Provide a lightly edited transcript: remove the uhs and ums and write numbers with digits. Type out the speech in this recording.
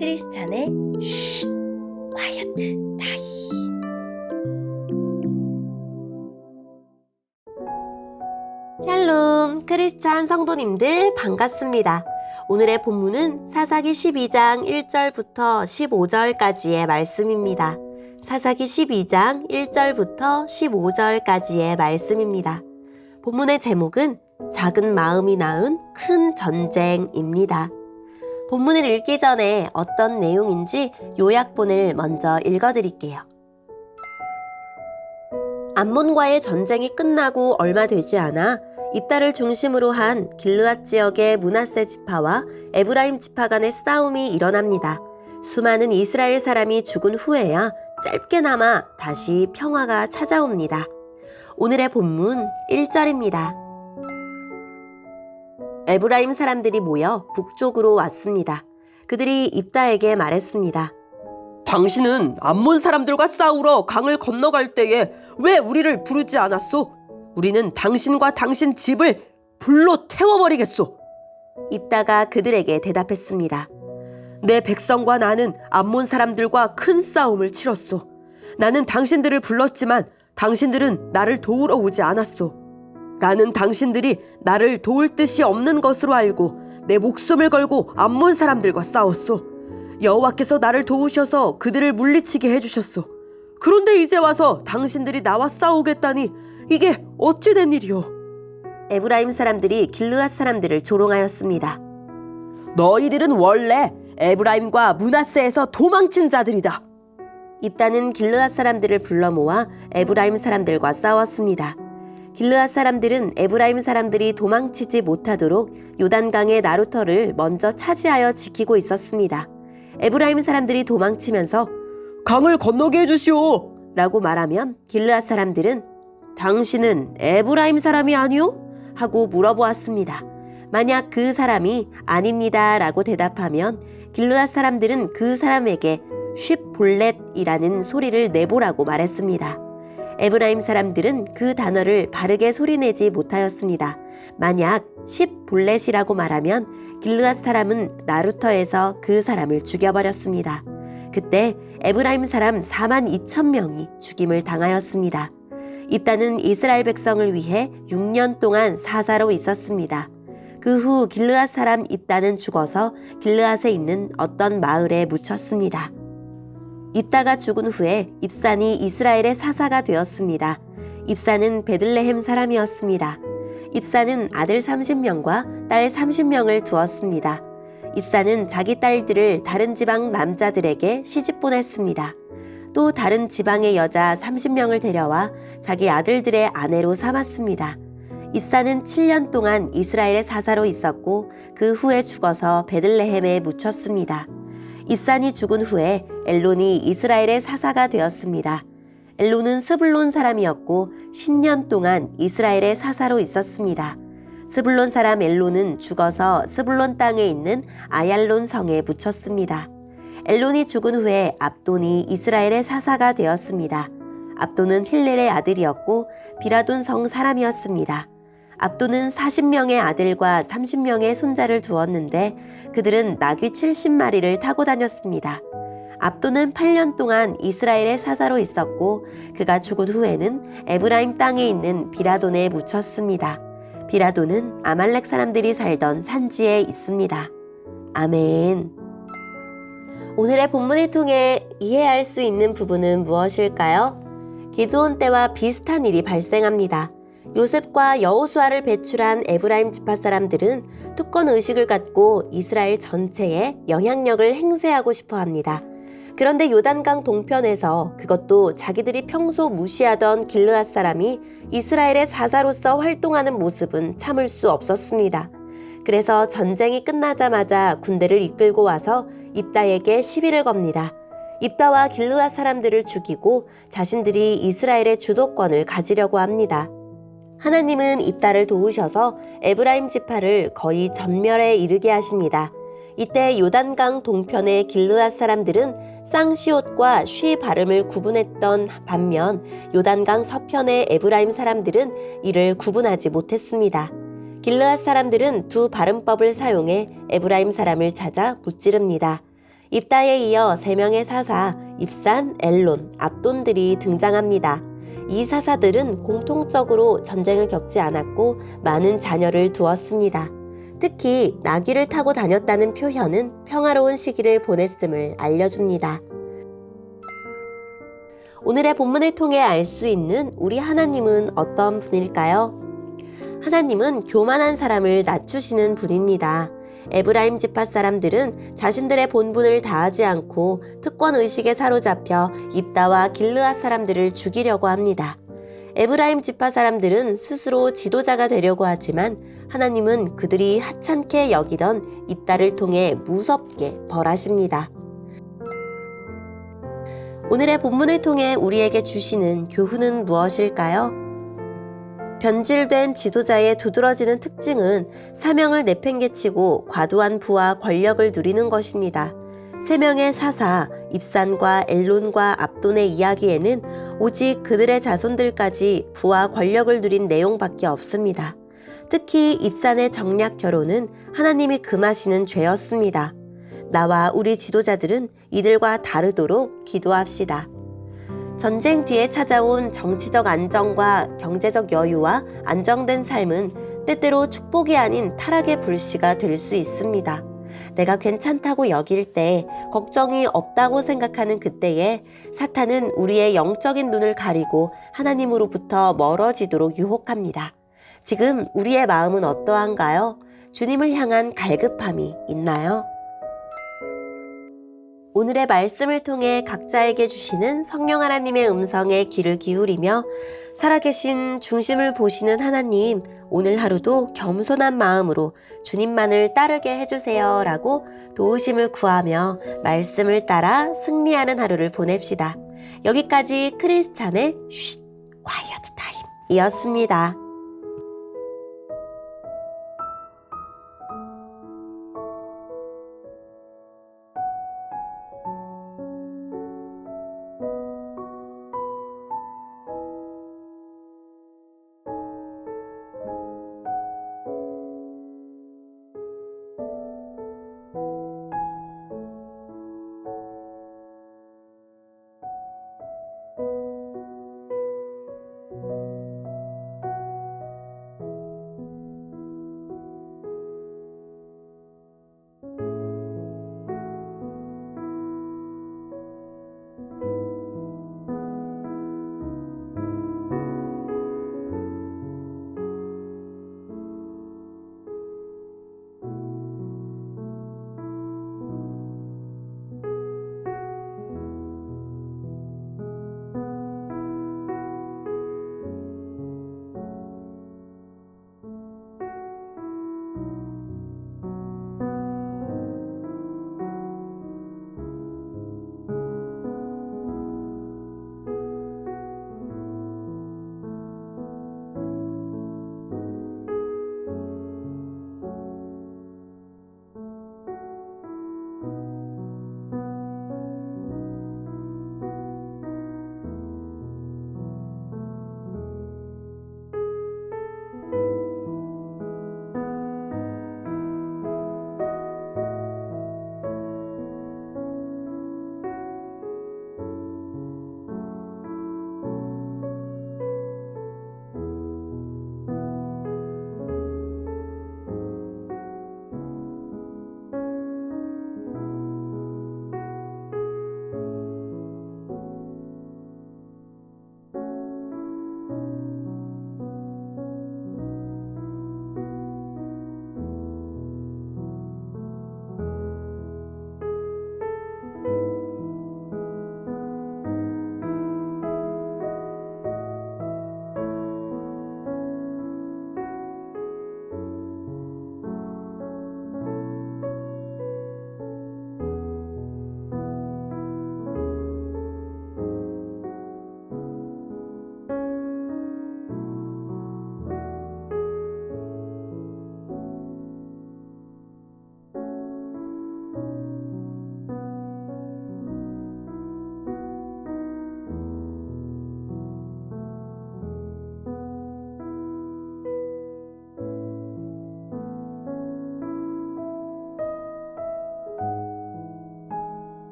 크리스찬의 쉿 콰이어트 타임. 샬롬 크리스찬 성도님들 반갑습니다. 오늘의 본문은 사사기 12장 1절부터 15절까지의 말씀입니다. 사사기 12장 1절부터 15절까지의 말씀입니다. 본문의 제목은 작은 마음이 낳은 큰 전쟁입니다. 본문을 읽기 전에 어떤 내용인지 요약본을 먼저 읽어드릴게요. 암몬과의 전쟁이 끝나고 얼마 되지 않아 입다를 중심으로 한 길르앗 지역의 므낫세 지파와 에브라임 지파 간의 싸움이 일어납니다. 수많은 이스라엘 사람이 죽은 후에야 짧게나마 다시 평화가 찾아옵니다. 오늘의 본문 1절입니다. 에브라임 사람들이 모여 북쪽으로 왔습니다. 그들이 입다에게 말했습니다. 당신은 암몬 사람들과 싸우러 강을 건너갈 때에 왜 우리를 부르지 않았소? 우리는 당신과 당신 집을 불로 태워버리겠소. 입다가 그들에게 대답했습니다. 내 백성과 나는 암몬 사람들과 큰 싸움을 치렀소. 나는 당신들을 불렀지만 당신들은 나를 도우러 오지 않았소. 나는 당신들이 나를 도울 뜻이 없는 것으로 알고 내 목숨을 걸고 암몬 사람들과 싸웠소. 여호와께서 나를 도우셔서 그들을 물리치게 해주셨소. 그런데 이제 와서 당신들이 나와 싸우겠다니 이게 어찌 된 일이오? 에브라임 사람들이 길르앗 사람들을 조롱하였습니다. 너희들은 원래 에브라임과 므낫세에서 도망친 자들이다. 입다는 길르앗 사람들을 불러 모아 에브라임 사람들과 싸웠습니다. 길르앗 사람들은 에브라임 사람들이 도망치지 못하도록 요단강의 나루터를 먼저 차지하여 지키고 있었습니다. 에브라임 사람들이 도망치면서 강을 건너게 해주시오 라고 말하면 길르앗 사람들은 당신은 에브라임 사람이 아니오? 하고 물어보았습니다. 만약 그 사람이 아닙니다 라고 대답하면 길르앗 사람들은 그 사람에게 쉿볼렛이라는 소리를 내보라고 말했습니다. 에브라임 사람들은 그 단어를 바르게 소리내지 못하였습니다. 만약 쉿볼렛이라고 말하면 길르앗 사람은 나루터에서 그 사람을 죽여버렸습니다. 그때 에브라임 사람 42,000명이 죽임을 당하였습니다. 입다는 이스라엘 백성을 위해 6년 동안 사사로 있었습니다. 그 후 길르앗 사람 입다는 죽어서 길르앗에 있는 어떤 마을에 묻혔습니다. 입다가 죽은 후에 입산이 이스라엘의 사사가 되었습니다. 입산은 베들레헴 사람이었습니다. 입산은 아들 30명과 딸 30명을 두었습니다. 입산은 자기 딸들을 다른 지방 남자들에게 시집 보냈습니다. 또 다른 지방의 여자 30명을 데려와 자기 아들들의 아내로 삼았습니다. 입산은 7년 동안 이스라엘의 사사로 있었고 그 후에 죽어서 베들레헴에 묻혔습니다. 입산이 죽은 후에 엘론이 이스라엘의 사사가 되었습니다. 엘론은 스불론 사람이었고 10년 동안 이스라엘의 사사로 있었습니다. 스불론 사람 엘론은 죽어서 스불론 땅에 있는 아얄론 성에 묻혔습니다. 엘론이 죽은 후에 압돈이 이스라엘의 사사가 되었습니다. 압돈은 힐렐의 아들이었고 비라돈 성 사람이었습니다. 압돈은 40명의 아들과 30명의 손자를 두었는데 그들은 나귀 70마리를 타고 다녔습니다. 압돈은 8년 동안 이스라엘의 사사로 있었고 그가 죽은 후에는 에브라임 땅에 있는 비라돈에 묻혔습니다. 비라돈은 아말렉 사람들이 살던 산지에 있습니다. 아멘. 오늘의 본문을 통해 이해할 수 있는 부분은 무엇일까요? 기드온 때와 비슷한 일이 발생합니다. 요셉과 여호수아를 배출한 에브라임 지파 사람들은 특권 의식을 갖고 이스라엘 전체에 영향력을 행사하고 싶어 합니다. 그런데 요단강 동편에서 그것도 자기들이 평소 무시하던 길르앗 사람이 이스라엘의 사사로서 활동하는 모습은 참을 수 없었습니다. 그래서 전쟁이 끝나자마자 군대를 이끌고 와서 입다에게 시비를 겁니다. 입다와 길르앗 사람들을 죽이고 자신들이 이스라엘의 주도권을 가지려고 합니다. 하나님은 입다를 도우셔서 에브라임 지파를 거의 전멸에 이르게 하십니다. 이때 요단강 동편의 길르앗 사람들은 쌍시옷과 쉬 발음을 구분했던 반면 요단강 서편의 에브라임 사람들은 이를 구분하지 못했습니다. 길르앗 사람들은 두 발음법을 사용해 에브라임 사람을 찾아 무찌릅니다. 입다에 이어 3명의 사사, 입산, 엘론, 압돈들이 등장합니다. 이 사사들은 공통적으로 전쟁을 겪지 않았고 많은 자녀를 두었습니다. 특히 나귀를 타고 다녔다는 표현은 평화로운 시기를 보냈음을 알려줍니다. 오늘의 본문을 통해 알 수 있는 우리 하나님은 어떤 분일까요? 하나님은 교만한 사람을 낮추시는 분입니다. 에브라임 지파 사람들은 자신들의 본분을 다하지 않고 특권 의식에 사로잡혀 입다와 길르앗 사람들을 죽이려고 합니다. 에브라임 지파 사람들은 스스로 지도자가 되려고 하지만 하나님은 그들이 하찮게 여기던 입다를 통해 무섭게 벌하십니다. 오늘의 본문을 통해 우리에게 주시는 교훈은 무엇일까요? 변질된 지도자의 두드러지는 특징은 사명을 내팽개치고 과도한 부와 권력을 누리는 것입니다. 3명의 사사, 입산과 엘론과 압돈의 이야기에는 오직 그들의 자손들까지 부와 권력을 누린 내용밖에 없습니다. 특히 입산의 정략 결혼은 하나님이 금하시는 죄였습니다. 나와 우리 지도자들은 이들과 다르도록 기도합시다. 전쟁 뒤에 찾아온 정치적 안정과 경제적 여유와 안정된 삶은 때때로 축복이 아닌 타락의 불씨가 될 수 있습니다. 내가 괜찮다고 여길 때, 걱정이 없다고 생각하는 그때에 사탄은 우리의 영적인 눈을 가리고 하나님으로부터 멀어지도록 유혹합니다. 지금 우리의 마음은 어떠한가요? 주님을 향한 갈급함이 있나요? 오늘의 말씀을 통해 각자에게 주시는 성령 하나님의 음성에 귀를 기울이며 살아계신 중심을 보시는 하나님, 오늘 하루도 겸손한 마음으로 주님만을 따르게 해주세요 라고 도우심을 구하며 말씀을 따라 승리하는 하루를 보냅시다. 여기까지 크리스찬의 쉿, 콰이어트 타임이었습니다.